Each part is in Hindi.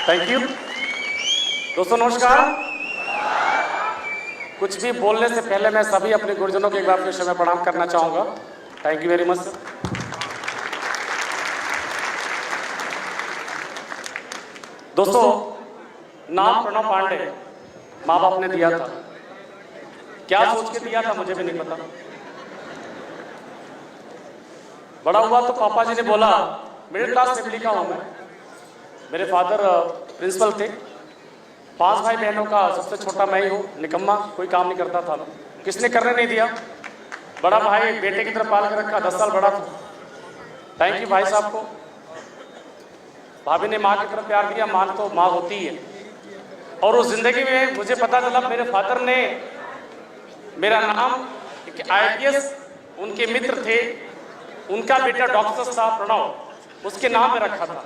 Thank you. दोस्तों नमस्कार। कुछ भी बोलने से पहले मैं सभी अपने गुरुजनों के एक बार फिर से मैं प्रणाम करना चाहूँगा। Thank you very much sir. दोस्तों नाम प्रणव पांडे माँ बाप ने दिया था, क्या सोच के दिया था मुझे भी नहीं पता। बड़ा हुआ तो पापा जी ने बोला, मिडिल क्लास फैमिली का हूँ मैं, मेरे फादर प्रिंसिपल थे, 5 भाई बहनों का सबसे छोटा मैं ही हूँ, निकम्मा, कोई काम नहीं करता था, किसने करने नहीं दिया। बड़ा भाई बेटे की तरफ पाल कर रखा, 10 साल बड़ा था। थैंक यू भाई साहब को। भाभी ने माँ की तरफ प्यार दिया, माँ तो माँ होती है। और उस जिंदगी में मुझे पता चला मेरे फादर ने मेरा नाम IPS उनके मित्र थे, उनका बेटा डॉक्टर था प्रणव, उसके नाम पे रखा था।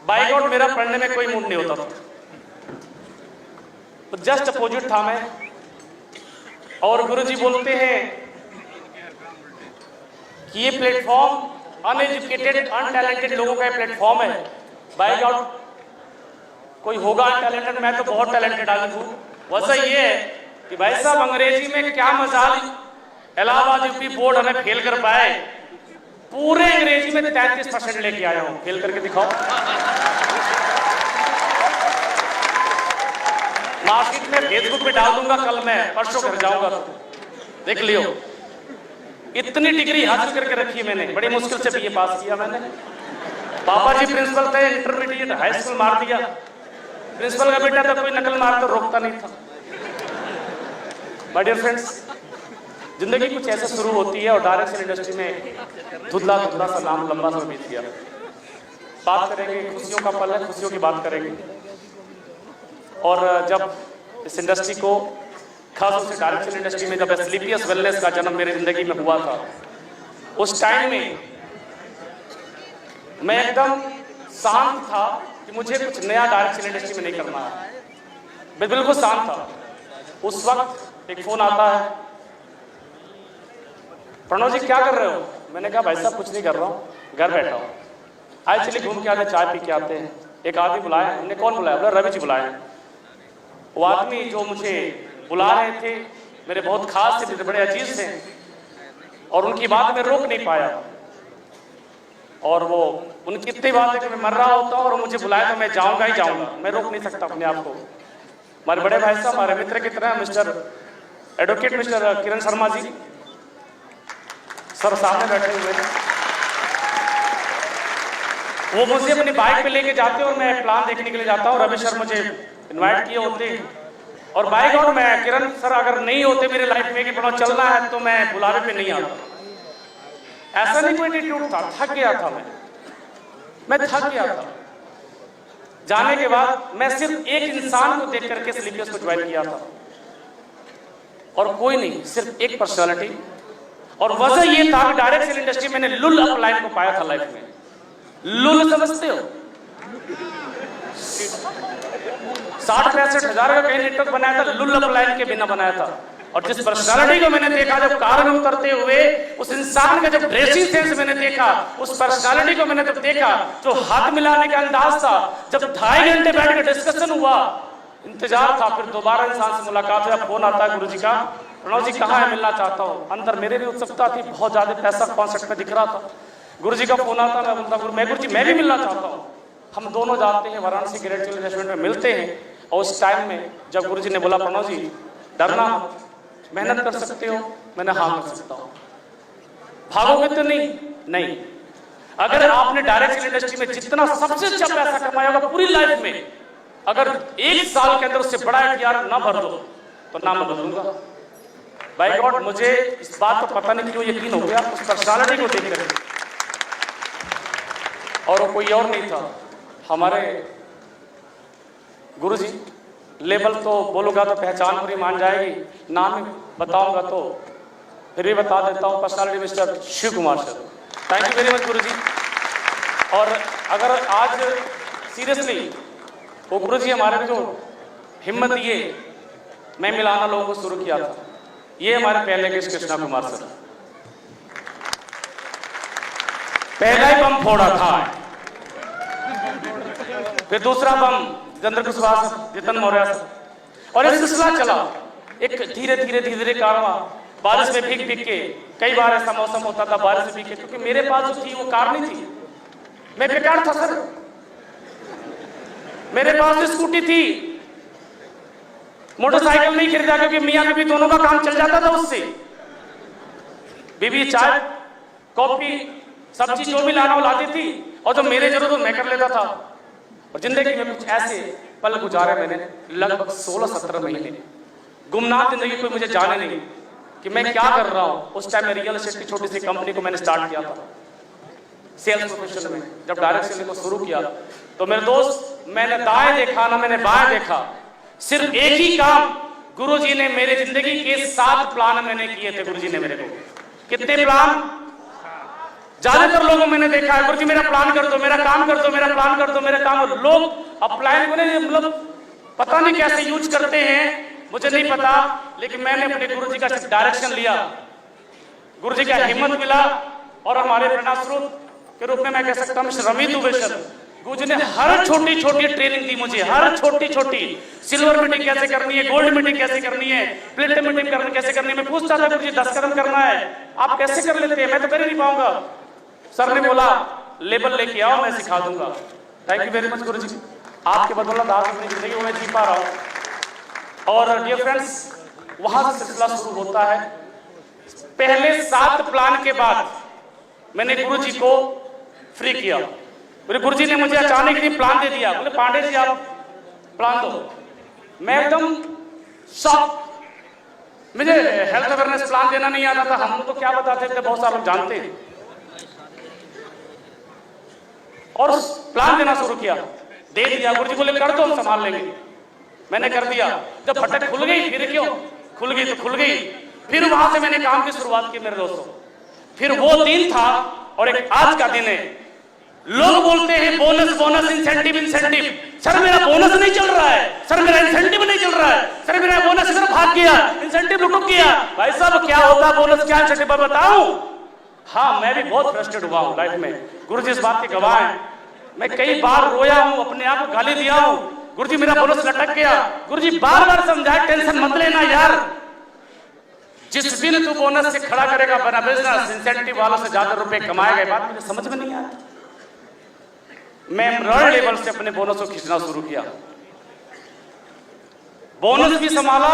बाय गॉड मेरा पढ़ने में कोई मूड नहीं होता था, तो जस्ट अपोजिट था मैं। और गुरुजी बोलते हैं कि ये प्लेटफॉर्म अनएजुकेटेड अनटैलेंटेड लोगों का प्लेटफॉर्म है। बाय गॉड कोई होगा अनटैलेंटेड, मैं तो बहुत टैलेंटेड आदमी हूँ। वैसा ये है कि भाई साहब अंग्रेजी में क्या मजाल, इलाहाबाद यूपी बोर्ड हमें फेल कर पाए, पूरे अंग्रेजी में 33% लेके आया हूं। फेल करके दिखाओ। मार्कशीट में फेसबुक पे डाल दूंगा, कल मैं परसों घर जाऊंगा तो देख लियो। इतनी डिग्री हासिल करके रखी मैंने, बड़ी मुश्किल से BA पास किया मैंने। पापा जी प्रिंसिपल थे, इंटरमीडिएट हाई स्कूल मार दिया। प्रिंसिपल का बेटा तो कोई नकल मार तो रोकता नहीं था। माय डियर फ्रेंड्स, जिंदगी कुछ ऐसे शुरू होती है और डायरेक्शन इंडस्ट्री में धुंधला धुंधला सा नाम लंबा समय बीत गया। बात करेंगे, खुशियों का पल है, खुशियों की बात करेंगे। और जब इस इंडस्ट्री को, खासतौर से डायरेक्शन इंडस्ट्री में जब स्लीपियस वेलनेस का जन्म मेरी जिंदगी में हुआ था, उस टाइम में मैं एकदम शांत था कि मुझे कुछ नया डायरेक्शन इंडस्ट्री में नहीं करना है। मैं बिल्कुल शांत था। उस वक्त एक फोन आता है, प्रणव जी क्या कर रहे हो? मैंने कहा भाई साहब कुछ नहीं कर रहा हूँ, घर बैठा हूँ। आए चलिए घूम के आते, चाय पी के आते हैं। एक आदमी बुलाया, हमने कौन बुलाया? बोला रवि जी बुलाए। वो आदमी जो मुझे बुला रहे थे मेरे बहुत खास थे, बड़े अजीज थे, और उनकी बात में रोक नहीं पाया। और वो उनकी इतनी बात है कि मैं मर रहा होता हूँ और मुझे बुलाया तो मैं जाऊंगा ही जाऊंगा, मैं रोक नहीं सकता अपने आप को। हमारे बड़े भाई साहब हमारे मित्र की तरह mister advocate mister Kiran Sharma ji sir सामने बैठे हुए थे। वो मुझे अपनी बाइक पे लेके जाते और मैं प्लान देखने के लिए जाता हूँ। रवि सर मुझे इनवाइट किए होते और बाइक और मैं, किरण सर अगर नहीं होते मेरे लाइफ में कि प्रणव चलना है तो मैं बुलावे पे नहीं आता। ऐसा नहीं कोई एटीट्यूड था, थक गया था मैं थक गया था। जाने के बाद मैं सिर्फ एक इंसान को देख करके स्लीपियस को ज्वाइन किया था, और कोई नहीं, सिर्फ एक पर्सनालिटी। और वजह ये था कि डायरेक्शन इंडस्ट्री मैंने लुल अपलाइन को पाया था लाइफ में। लुल समझते हो? 60-65 हजार का कहीं नेटवर्क बनाया था, लुल अपलाइन के बिना बनाया था। और जिस पर्सनालिटी को मैंने देखा जब कार में उतरते हुए, उस इंसान का जब ड्रेसिंग सेंस मैंने देखा, उस पर्सनालिटी को मैंने जब देखा, जो हाथ मिलाने का अंदाज था, जब 2.5 घंटे बैठ कर डिस्कशन हुआ, इंतजार था, फिर दोबारा इंसान से मुलाकात हुआ। फोन आता है गुरुजी का, प्रणव जी कहाँ है, मिलना चाहता हूँ। अंदर मेरे भी उत्सुकता थी, बहुत ज्यादा पैसा कॉन्सेप्ट में दिख रहा था। गुरुजी का फोन आता, मैं बोलता गुरुजी मैं भी मिलना चाहता हूँ। हम दोनों जाते हैं वाराणसी ग्रेट चिल्ड्रन रेस्टोरेंट में मिलते हैं। और उस टाइम में जब गुरुजी ने बोला प्रणव जी डरना, मेहनत कर सकते हो, मैंने हाँ कर सकता हूँ। भागोगे तो नहीं। अगर आपने डायरेक्शन इंडस्ट्री में जितना सबसे अच्छा पैसा कमाया होगा पूरी लाइफ में, अगर 1 साल के अंदर उससे बड़ा एटीआर ना भर दो तो नाम बदलूंगा। बाय गॉड मुझे इस बात को पता नहीं क्यों यकीन हो गया उस पर्सनालिटी को देखकर। और वो कोई और नहीं था, हमारे गुरुजी। लेवल तो बोलूंगा तो पहचान पूरी मान जाएगी, नाम बताऊंगा तो फिर भी बता देता हूँ। Personality mister Shiv Kumar sir. Thank you very much guruji. और अगर आज सीरियसली वो गुरुजी हमारे जो हिम्मत दिए, मैं मिलाना लोगों को शुरू किया था, ये हमारे पहले के कृष्णा कुमार सर। पहला ही बम फोड़ा था फिर दूसरा बम चंद्र कुशवाहा सर, जितन मौर्य सर, और ये सिलसिला चला। एक धीरे धीरे धीरे धीरे कारवा, बारिश में भीग भीग के, कई बार ऐसा मौसम होता था बारिश में भीग के, क्योंकि मेरे पास जो थी वो कार नहीं थी, मैं बेकार था सर। मेरे पास तो स्कूटी थी, मोटरसाइकिल नहीं खरीदा, क्योंकि मियां बीवी दोनों का काम चल जाता था उससे। बीवी चाय कॉफी सब्जी जो भी लाना वो लाती थी, और जो मेरे जरूरत मैं कर लेता था। और जिंदगी में कुछ ऐसे पल गुजारे मैंने, लगभग 16-17 महीने गुमनाम जिंदगी, कोई मुझे जाने नहीं कि मैं क्या कर रहा हूं। उस टाइम में रियल एस्टेट की छोटी सी कंपनी को मैंने स्टार्ट किया था, सेल्स प्रोफेशन में। जब डायरेक्ट सेलिंग को शुरू किया तो मेरे दोस्त, मैंने दाएं देखा ना मैंने बाएं देखा, सिर्फ एक ही काम गुरुजी ने मेरे जिंदगी के 7 प्लान मैंने किए थे। गुरुजी ने मेरे को कितने प्लान, ज्यादातर लोगों मैंने देखा है, गुरुजी मेरा प्लान कर दो, मेरा काम कर दो, मेरा प्लान कर दो, मेरा काम। लोग अप्लाई को मतलब पता नहीं कैसे यूज करते हैं, मुझे नहीं पता, लेकिन मैंने अपने गुरुजी का डायरेक्शन लिया, गुरुजी का हिम्मत मिला, और हमारे प्रेरणा स्रोत के रूप में मैं कह सकता हूँ रमित दुबे सर, गुरुजी ने हर छोटी छोटी ट्रेनिंग दी मुझे, हर छोटी छोटी। सिल्वर मीटिंग कैसे करनी है, गोल्ड मीटिंग कैसे करनी है, प्लेटिनम मीटिंग कैसे करनी है। मैं पूछता था गुरुजी 10 कदम करना है, आप कैसे कर लेते हैं, मैं तो कर ही नहीं पाऊंगा। सर ने बोला लेबल लेके आओ, मैं सिखा दूंगा। थैंक यू वेरी मच गुरुजी, आपके बदौलत आज अपनी जिंदगी को मैं जी पा रहा हूँ। और डियर फ्रेंड्स, वहां से सिलसिला शुरू होता है। पहले 7 प्लान के बाद मैंने गुरुजी को फ्री किया। मेरे गुरुजी ने मुझे अचानक ही प्लान दे दिया, बोले पांडे जी आप प्लान दो। मैं एकदम शॉक, मुझे हेल्थ अवेयरनेस प्लान देना नहीं आता था, हम तो क्या बताते थे, बहुत सारे लोग जानते हैं। और प्लान देना शुरू किया, दे दिया। गुरुजी बोले कर दो, हम संभाल लेंगे। मैंने कर दिया। जब फटक खुल गई, फिर क्यों खुल गई तो खुल गई। फिर वहां से मैंने काम की शुरुआत की मेरे दोस्तों। फिर वो दिन था और एक आज का दिन है। लोग बोलते हैं bonus bonus, incentive incentive. Sir मेरा बोनस नहीं चल रहा है, सर मेरा इंसेंटिव नहीं चल रहा है, सर मेरा बोनस इधर भाग गया, इंसेंटिव रुक गया। भाई साहब क्या होता है बोनस, क्या इंसेंटिव बताऊं? हाँ, मैं भी बहुत फ्रस्ट्रेट हुआ हूं लाइफ में, गुरुजी इस बात के गवाह हैं। मैं कई बार रोया हूं, अपने आप को गाली दिया हूं, गुरुजी मेरा बोनस लटक गया। गुरुजी बार बार समझाए टेंशन मत लेना यार, जिस दिन तू बोनस से खड़ा करेगा बना बिजनेस, इंसेंटिव वालों से ज्यादा रुपए कमाएगा। बात मुझे समझ में नहीं आया। मैं रॉयल लेवल से अपने बोनस को खींचना शुरू किया, बोनस भी संभाला,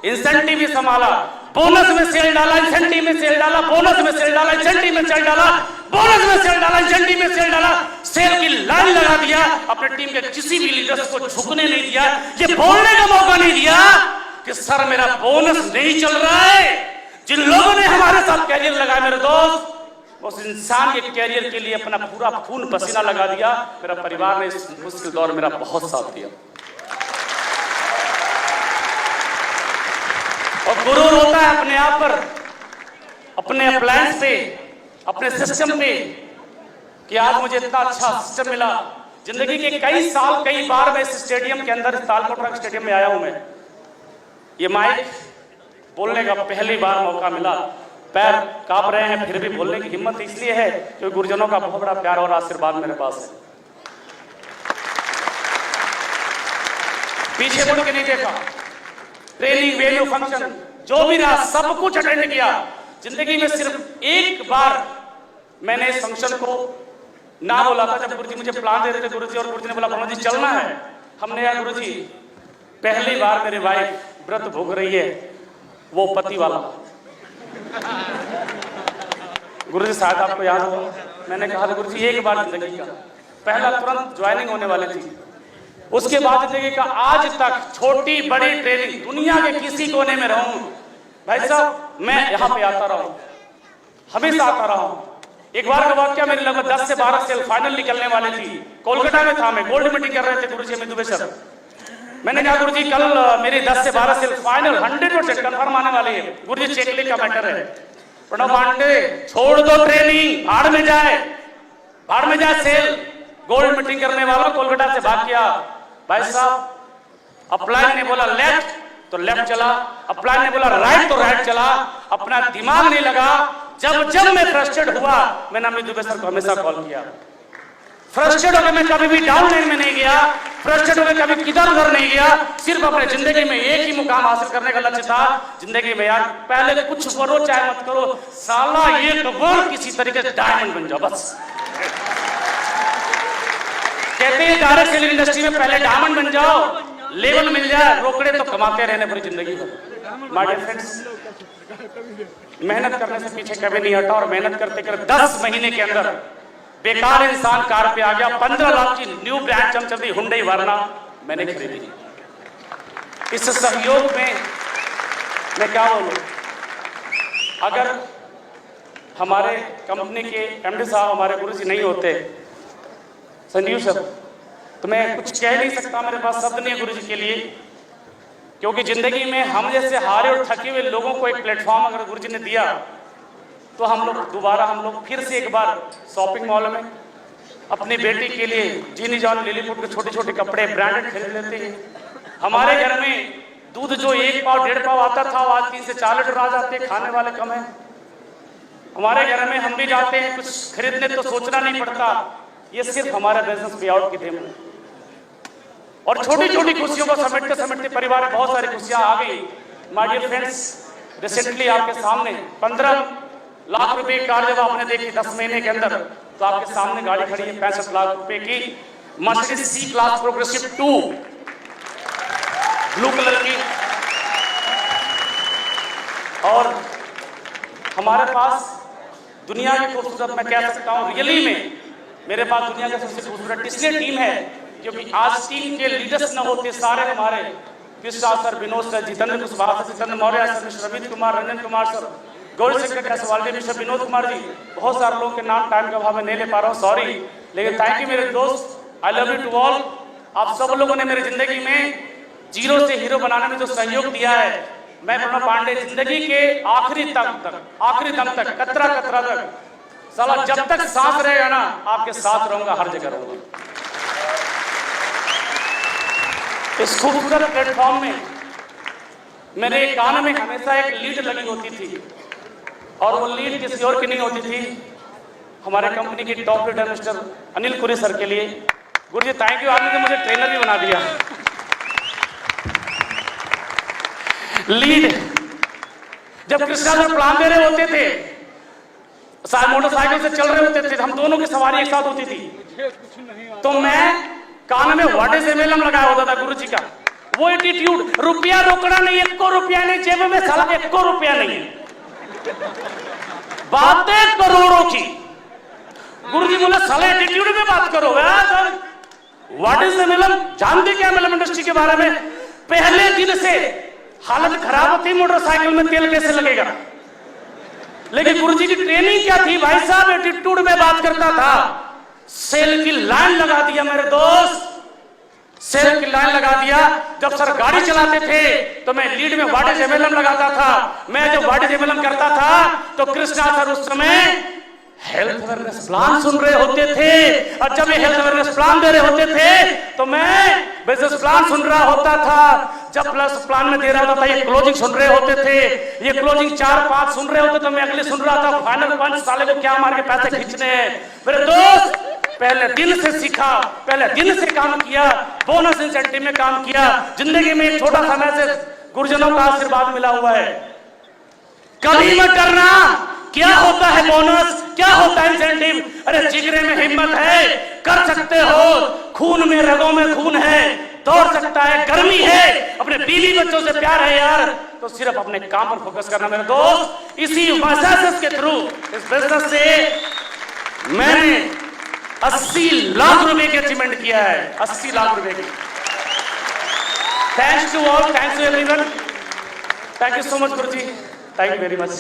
इंसेंटिव भी संभाला। बोनस में सेल डाला, इंसेंटिव में सेल डाला, बोनस में सेल डाला, इंसेंटिव में सेल डाला, बोनस में सेल डाला, इंसेंटिव में सेल डाला। सेल की लाइन लगा दिया, अपने टीम के किसी भी लीडर्स को झुकने नहीं दिया, ये बोलने का मौका नहीं दिया कि सर मेरा बोनस नहीं चल रहा है। जिन लोगों ने हमारे साथ कैरियर लगाया मेरे दोस्त, उस इंसान के कैरियर के लिए अपना पूरा खून पसीना लगा दिया। मेरा परिवार ने इस मुश्किल दौर मेरा बहुत साथ दिया। और गुरूर होता है अपने आप पर, अपने अप्लायंस पे, अपने सिस्टम पे, कि आज मुझे इतना अच्छा सिस्टम मिला। जिंदगी के कई साल कई बार मैं इस स्टेडियम के अंदर, तालकोटरा स्टेडियम में आया हूं मैं। ये माइक बोलने का पहली बार मौका मिला, पैर कांप रहे हैं, फिर भी बोलने की हिम्मत इसलिए है क्योंकि गुरुजनों का बहुत बड़ा प्यार और आशीर्वाद मेरे पास है। पीछे मुड़ के नहीं देखा, ट्रेनिंग वेन्यू फंक्शन जो भी रहा सब कुछ अटेंड किया। जिंदगी में सिर्फ एक बार मैंने इस फंक्शन को ना बोला था, जब गुरुजी मुझे प्लान दे रहे थे गुरुजी, और गुरुजी ने बोला भानु जी चलना है। हमने यार गुरुजी पहली बार मेरी वाइफ व्रत भोग रही है, वो पति वाला। गुरुजी शायद आपको याद होगा, मैंने कहा था गुरुजी एक बार जिंदगी का, पहला तुरंत ज्वाइनिंग होने वाली थी। उसके बाद जिंदगी का आज तक छोटी बड़ी ट्रेनिंग, दुनिया के किसी कोने में रहूं भाई साहब, मैं यहाँ पे आता रहा हूं, हमेशा आता रहा हूं। एक बार का वाक्य, मेरी लगभग 10 से 12 सेल फाइनल निकलने वाली थी। कोलकाता में था मैं, गोल्ड मीटिंग कर रहे थे गुरुजी अमित दुबे सर। मैंने कहा गुरुजी कल मेरी 10 से 12 सेल फाइनल 100% कंफर्म आने वाली है। गुरुजी चेकली का मैटर है, प्रणव पांडे छोड़ दो ट्रेनिंग, भाड़ में जाए, भाड़ में जाए सेल। गोल्ड मीटिंग करने वालों कोलकाता से भाग गया। भाई साहब अपलाइन ने बोला लेफ्ट तो लेफ्ट चला, अपलाइन ने बोला राइट तो राइट चला, अपना दिमाग नहीं लगा। जब जब मैं फ्रस्ट्रेट हुआ मैंने अमित दुबे सर को हमेशा कॉल किया, फ्रस्ट्रेट होकर मैं कभी भी डाउन लाइन में नहीं गया, फ्रस्ट्रेट होकर कभी किधर उधर नहीं गया। सिर्फ अपने जिंदगी में एक ही मुकाम हासिल करने का लक्ष्य था जिंदगी में। यार पहले कुछ करो चाहे मत करो, साला एक बार किसी तरीके से डायमंड बन जाओ बस। कहते हैं डायरेक्ट सेलिंग इंडस्ट्री में पहले डायमंड बन जाओ, लेवल मिल जाए, रोकड़े तो कमाते रहने पूरी जिंदगी भर। माय डियर फ्रेंड्स, मेहनत करने से पीछे कभी नहीं हटा और मेहनत करते करते 10 महीने के अंदर बेकार इंसान कार पे आ गया। 15 लाख की न्यू ब्रांड चमचमती हुंडई वर्ना मैंने खरीदी। इस सहयोग में मैं क्या बोलूं, अगर हमारे कंपनी के एमडी साहब हमारे गुरु जी नहीं होते संजीव सर, तो मैं कुछ कह नहीं सकता, मेरे पास शब्द नहीं है गुरु जी के लिए। क्योंकि जिंदगी में हम जैसे हारे और थके हुए लोगों को एक प्लेटफॉर्म अगर गुरु जी ने दिया तो हम लोग फिर से एक बार शॉपिंग मॉल में अपनी बेटी के लिए जीनी जॉन लिलीपुट के छोटे छोटे कपड़े ब्रांडेड खरीद लेते हैं। हमारे घर में दूध जो 1 पाव 1.5 पाव आता था वो आज 3 से 4 लीटर आ जाते हैं, खाने वाले कम है। हमारे घर में हम भी जाते हैं कुछ खरीदने तो सोचना नहीं पड़ता, ये सिर्फ हमारा बिजनेस पे आउट की देन है। और छोटी छोटी खुशियों को समेटते परिवार में बहुत सारी खुशियां आ गई। माय डियर फ्रेंड्स, रिसेंटली आपके सामने 15 लाख रुपए की कार जब आपने देखी 10 महीने के अंदर, तो आपके सामने गाड़ी खड़ी है 65 लाख रुपए की Mercedes C class progressive 2 blue colour की। और हमारे पास दुनिया की खूबसूरत, मैं कह सकता हूं रियली में मेरे पास दुनिया का सबसे खूबसूरत इसलिए टीम है क्योंकि आज टीम के लीडर्स न होते सारे हमारे Krishna sir, Vinod sir, Jitendra Kushwaha sir, Jitendra Maurya sir, mister Amit Kumar, Ranjan Kumar sir, Gauri Shankar Kaiswal, mister Vinod Kumar ji, बहुत सारे लोगों के नाम टाइम का अभाव में नहीं ले पा रहा हूँ, सॉरी। लेकिन थैंक यू मेरे दोस्त, I love you to all. आप सब लोगों ने मेरी जिंदगी में जीरो से हीरो बनाने में जो सहयोग दिया है, मैं प्रणव पांडे जिंदगी के आखिरी दम तक कतरा कतरा तक साला जब तक सांस रहेगा ना आपके साथ रहूंगा, हर जगह रहूंगा। इस खूबसूरत प्लेटफॉर्म में मेरे कान में हमेशा एक लीड लगी होती थी और वो लीड किसी और की नहीं होती थी, हमारे कंपनी की top leader mister Anil Puri sir के लिए। गुरु जी थैंक यू, आपने तो मुझे ट्रेनर भी बना दिया। लीड जब कृष्णा सर प्लान दे रहे होते थे, मोटरसाइकिल से चल रहे होते थे, हम दोनों की सवारी एक साथ होती थी, तो मैं कान में वाटे से मेलम लगाया होता था गुरु जी का। वो एटीट्यूड, रुपया रोकड़ा नहीं, 1 रुपया नहीं जेब में, साला 1 रुपया नहीं है, बातें करोड़ों की। गुरु जी बोले साले एटीट्यूड में बात करो यार, व्हाट इज द मेलम, जानते क्या मेलम इंडस्ट्री के बारे में? पहले दिन से हालत खराब थी, मोटरसाइकिल में तेल कैसे लगेगा। लेकिन गुरुजी की ट्रेनिंग क्या थी भाई साहब, एटीट्यूड में बात करता था। सेल की लाइन लगा दिया मेरे दोस्त, सेल की लाइन लगा दिया। जब सर गाड़ी चलाते थे तो मैं लीड में वाटेज एमएलएम लगाता था। मैं जब वाटेज एमएलएम करता था तो कृष्णा सर उस समय हेल्थ अवेयरनेस प्लान सुन रहे होते थे, और जब ये हेल्थ अवेयरनेस प्लान दे रहे होते थे तो मैं बिजनेस प्लान सुन रहा होता था। जब प्लस प्लान में दे रहा था ये क्लोजिंग सुन रहे होते थे, ये क्लोजिंग 4-5 सुन रहे होते तो मैं अगले सुन रहा था फाइनल पंच, साले को क्या मार के पैसे खींचने हैं। मेरे दोस्त पहले दिन से सीखा, पहले दिन से काम किया, बोनस इंसेंटिव में काम किया। जिंदगी में एक छोटा समय से गुरुजनों का आशीर्वाद मिला हुआ है। कभी मत करना क्या होता है बोनस, क्या होता है इंसेंटिव। अरे जिगरे में हिम्मत है, कर सकते हो, खून में रगों में खून है, दौड़ सकता है, गर्मी है, अपने बीवी बच्चों से प्यार है यार, तो सिर्फ अपने काम पर फोकस करना मेरे दोस्त। इसी मैसेज के थ्रू इस बिजनेस से मैंने 80 लाख रुपए की अचीवमेंट किया है, 80 लाख रुपए की। Thanks to all, thanks to everyone, thank you so much guruji, thank you very much.